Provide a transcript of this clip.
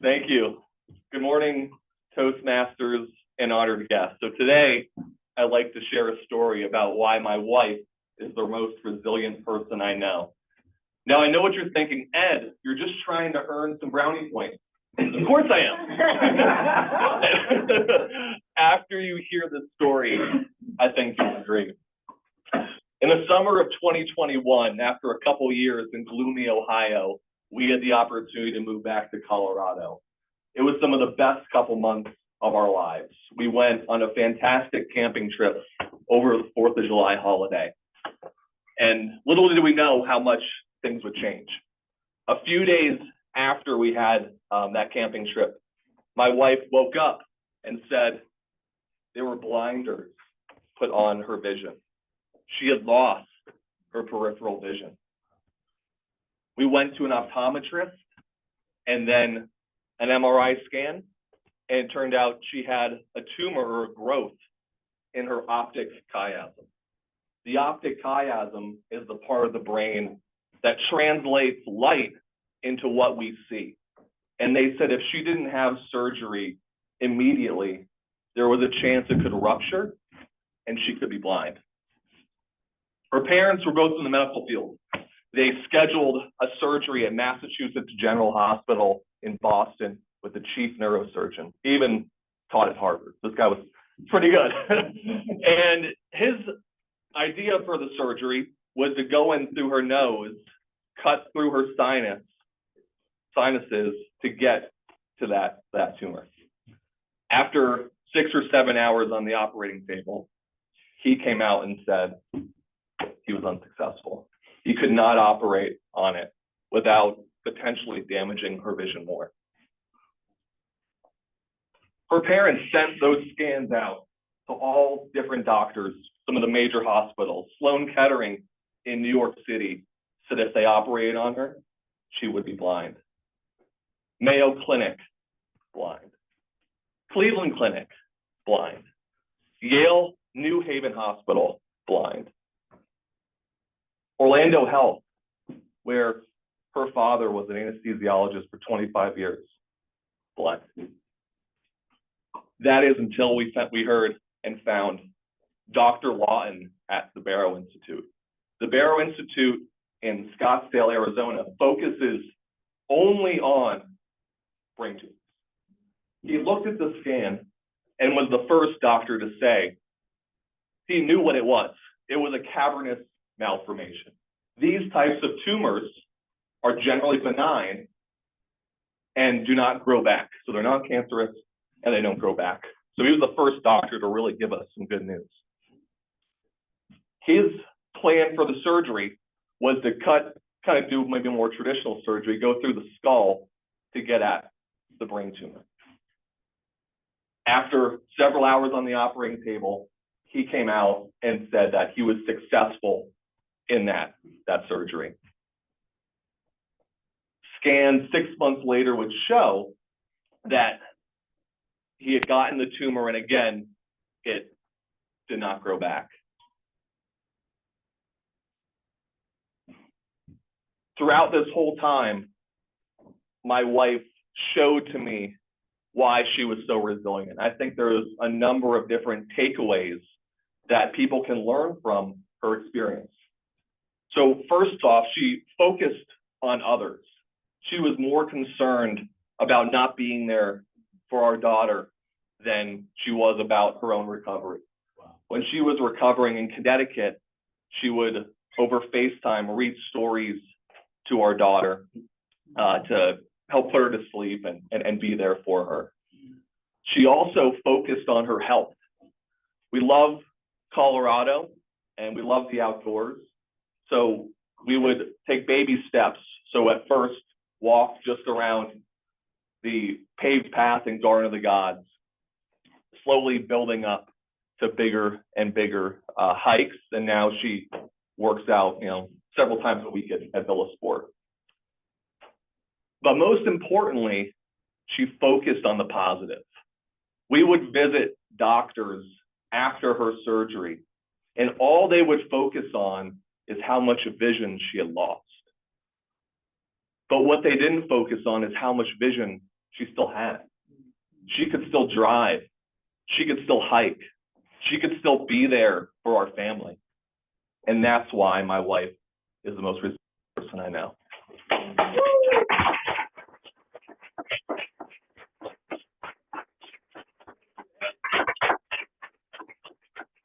Thank you. Good morning, Toastmasters and honored guests. So today, I'd like to share a story about why my wife is the most resilient person I know. Now, I know what you're thinking, Ed, you're just trying to earn some brownie points. Of course I am. After you hear this story, I think you'll agree. In the summer of 2021, after a couple years in gloomy Ohio, we had the opportunity to move back to Colorado. It was some of the best couple months of our lives. We went on a fantastic camping trip over the 4th of July holiday. And little did we know how much things would change. A few days after we had that camping trip, my wife woke up and said there were blinders put on her vision. She had lost her peripheral vision. We went to an optometrist and then an MRI scan, and it turned out she had a tumor or a growth in her optic chiasm. The optic chiasm is the part of the brain that translates light into what we see. And they said if she didn't have surgery immediately, there was a chance it could rupture and she could be blind. Her parents were both in the medical field. They scheduled a surgery at Massachusetts General Hospital in Boston with the chief neurosurgeon. He even taught at Harvard. This guy was pretty good. And his idea for the surgery was to go in through her nose, cut through her sinuses to get to that tumor. After 6 or 7 hours on the operating table, he came out and said he was unsuccessful. He could not operate on it without potentially damaging her vision more. Her parents sent those scans out to all different doctors, some of the major hospitals. Sloan Kettering in New York City said if they operated on her, she would be blind. Mayo Clinic, blind. Cleveland Clinic, blind. Yale New Haven Hospital, blind. Orlando Health, where her father was an anesthesiologist for 25 years, blind. That is until we heard and found Dr. Lawton at the Barrow Institute. The Barrow Institute in Scottsdale, Arizona, focuses only on brain tumors. He looked at the scan and was the first doctor to say he knew what it was. It was a cavernous malformation. These types of tumors are generally benign and do not grow back. So they're non-cancerous and they don't grow back. So he was the first doctor to really give us some good news. His plan for the surgery was to kind of do maybe more traditional surgery, go through the skull to get at the brain tumor. After several hours on the operating table, he came out and said that he was successful in that surgery. Scans 6 months later would show that he had gotten the tumor, and again, it did not grow back. Throughout this whole time, my wife showed to me why she was so resilient. I think there's a number of different takeaways that people can learn from her experience. So first off, she focused on others. She was more concerned about not being there for our daughter than she was about her own recovery. Wow. When she was recovering in Connecticut, she would, over FaceTime, read stories to our daughter to help put her to sleep and be there for her. She also focused on her health. We love Colorado and we love the outdoors. So we would take baby steps. So at first, walk just around the paved path in Garden of the Gods, slowly building up to bigger and bigger hikes. And now she works out, several times a week at Villa Sport. But most importantly, she focused on the positive. We would visit doctors after her surgery, and all they would focus on is how much vision she had lost. But what they didn't focus on is how much vision she still had. She could still drive. She could still hike. She could still be there for our family. And that's why my wife is the most resilient person I know.